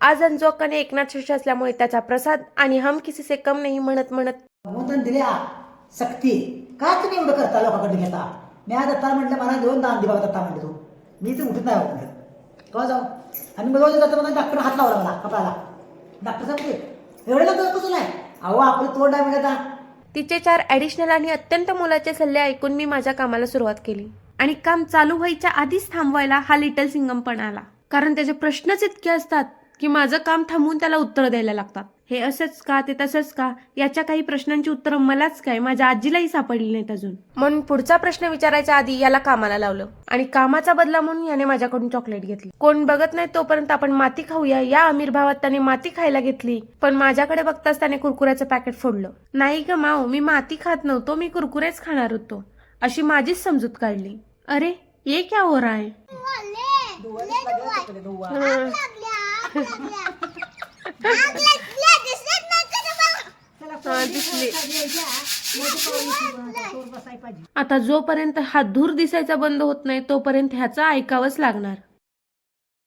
आज अंजोकाने एकनाथ शिष्य असल्यामुळे त्याचा प्रसाद आणि हम किसी से कम नाही म्हणत भगवंतान दिल्या सक्ती का तुम्ही एवढं करता लोकांकडे घेता. मी आज दत्ता म्हटलं मला देऊन दान दे बघा दत्ता म्हणलं तू मी तर उठत नाही म्हटलं केव्हा जाऊ आणि मग रोज जातं मला डॉक्टर हात लावला मला कपाळाला. डॉक्टर सांगते एवढं लागतं कसं नाही अहो आपलं तोंड आहे म्हणजे आता. तिचे 4 ॲडिशनल आणि अत्यंत मोलाचे सल्ले ऐकून मी माझ्या कामाला सुरुवात केली आणि काम चालू व्हायच्या आधीच थांबवायला हा लिटल सिंगम पण आला. कारण त्याचे प्रश्नच इतके असतात की माझं काम थांबवून त्याला उत्तर द्यायला लागतात. हे असंच का ते तसंच का याच्या काही प्रश्नांची उत्तरं मलाच काय माझ्या आजीलाही सापडली नाहीत अजून. म्हणून पुढचा प्रश्न विचारायच्या आधी याला कामाला लावलं आणि कामाचा बदला म्हणून याने माझ्याकडून चॉकलेट घेतली. कोण बघत नाही तोपर्यंत आपण माती खाऊया या आमिर भावात त्याने माती खायला घेतली. पण माझ्याकडे बघताच त्याने कुरकुऱ्याचं पॅकेट फोडलं. नाही ग माऊ मी माती खात नव्हतो मी कुरकुरेच खाणार होतो अशी माझीच समजूत काढली. अरे ये क्या हो रहा है. आता जोपर्यंत हा धूर दिसायचा बंद होत नाही तोपर्यंत ह्याचं ऐकावंच लागणार.